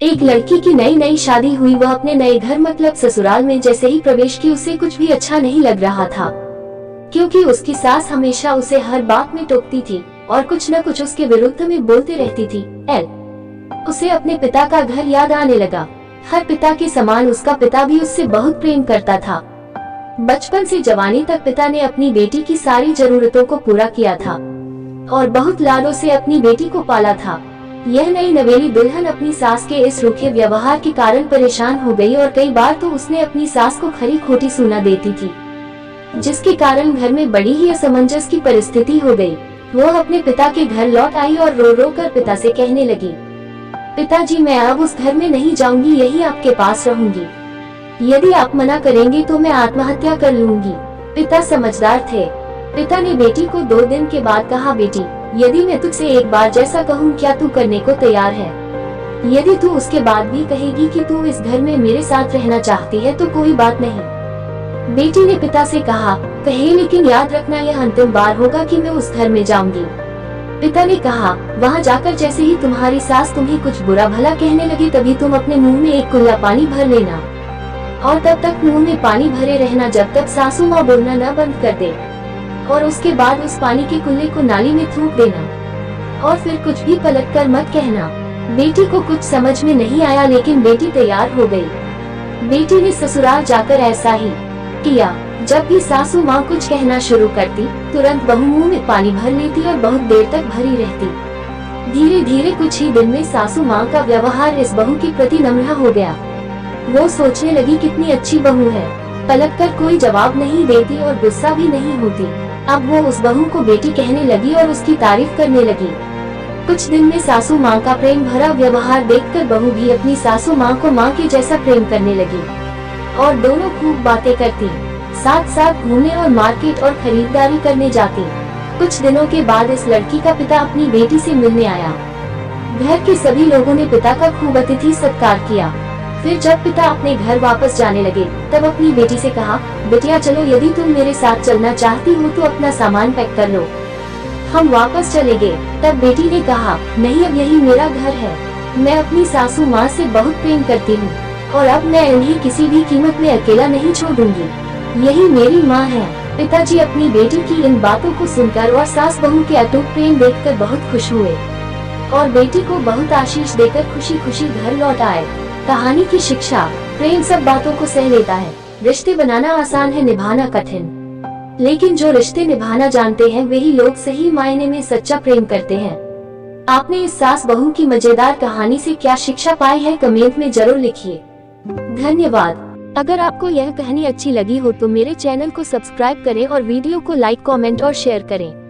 एक लड़की की नई नई शादी हुई, वह अपने नए घर मतलब ससुराल में जैसे ही प्रवेश की उसे कुछ भी अच्छा नहीं लग रहा था, क्योंकि उसकी सास हमेशा उसे हर बात में टोकती थी और कुछ न कुछ उसके विरुद्ध में बोलती रहती थी। उसे अपने पिता का घर याद आने लगा। हर पिता के समान उसका पिता भी उससे बहुत प्रेम करता था। बचपन से जवानी तक पिता ने अपनी बेटी की सारी जरूरतों को पूरा किया था और बहुत लाडों से अपनी बेटी को पाला था। यह नई नवेली दुल्हन अपनी सास के इस रूखे व्यवहार के कारण परेशान हो गई और कई बार तो उसने अपनी सास को खरी खोटी सुना देती थी, जिसके कारण घर में बड़ी ही असमंजस की परिस्थिति हो गई। वह अपने पिता के घर लौट आई और रो रो कर पिता से कहने लगी, पिताजी मैं अब उस घर में नहीं जाऊंगी, यही आपके पास रहूंगी। यदि आप मना करेंगे तो मैं आत्महत्या कर लूंगी। पिता समझदार थे। पिता ने बेटी को 2 दिन के बाद कहा, बेटी यदि मैं तुझसे एक बार जैसा कहूँ क्या तू करने को तैयार है? यदि तू उसके बाद भी कहेगी कि तू इस घर में मेरे साथ रहना चाहती है तो कोई बात नहीं। बेटी ने पिता से कहा, कहे लेकिन याद रखना यह अंतिम बार होगा कि मैं उस घर में जाऊंगी। पिता ने कहा, वहाँ जाकर जैसे ही तुम्हारी सास तुम्हें कुछ बुरा भला कहने लगी तभी तुम अपने मुंह में एक कुल्ला पानी भर लेना और तब तक मुंह में पानी भरे रहना जब तक सासू माँ बोलना न बंद कर दे, और उसके बाद उस पानी के कुल्ले को नाली में थूक देना और फिर कुछ भी पलट कर मत कहना। बेटी को कुछ समझ में नहीं आया लेकिन बेटी तैयार हो गई। बेटी ने ससुराल जाकर ऐसा ही किया। जब भी सासू माँ कुछ कहना शुरू करती तुरंत बहू मुंह में पानी भर लेती और बहुत देर तक भरी रहती। धीरे धीरे कुछ ही दिन में सासू माँ का व्यवहार इस बहू के प्रति नम्र हो गया। वो सोचने लगी कितनी अच्छी बहू है, पलट कर कोई जवाब नहीं देती और गुस्सा भी नहीं होती। अब वो उस बहू को बेटी कहने लगी और उसकी तारीफ करने लगी। कुछ दिन में सासू माँ का प्रेम भरा व्यवहार देखकर बहू भी अपनी सासू माँ को माँ के जैसा प्रेम करने लगी और दोनों खूब बातें करती, साथ साथ घूमने और मार्केट और खरीदारी करने जाती। कुछ दिनों के बाद इस लड़की का पिता अपनी बेटी से मिलने आया। घर के सभी लोगों ने पिता का खूब अतिथि सत्कार किया। फिर जब पिता अपने घर वापस जाने लगे तब अपनी बेटी से कहा, बेटिया चलो, यदि तुम मेरे साथ चलना चाहती हो तो अपना सामान पैक कर लो, हम वापस चले गए। तब बेटी ने कहा, नहीं अब यही मेरा घर है, मैं अपनी सासू माँ से बहुत प्रेम करती हूँ और अब मैं इन्हें किसी भी कीमत में अकेला नहीं छोड़ूंगी, यही मेरी माँ है। पिताजी अपनी बेटी की इन बातों को सुनकर और सास बहू के अटूट प्रेम देखकर बहुत खुश हुए और बेटी को बहुत आशीष देकर खुशी खुशी घर लौट आए। कहानी की शिक्षा, प्रेम सब बातों को सह लेता है। रिश्ते बनाना आसान है, निभाना कठिन, लेकिन जो रिश्ते निभाना जानते हैं वही लोग सही मायने में सच्चा प्रेम करते हैं। आपने इस सास बहू की मजेदार कहानी से क्या शिक्षा पाई है, कमेंट में जरूर लिखिए। धन्यवाद। अगर आपको यह कहानी अच्छी लगी हो तो मेरे चैनल को सब्सक्राइब करें और वीडियो को लाइक, कमेंट और शेयर करें।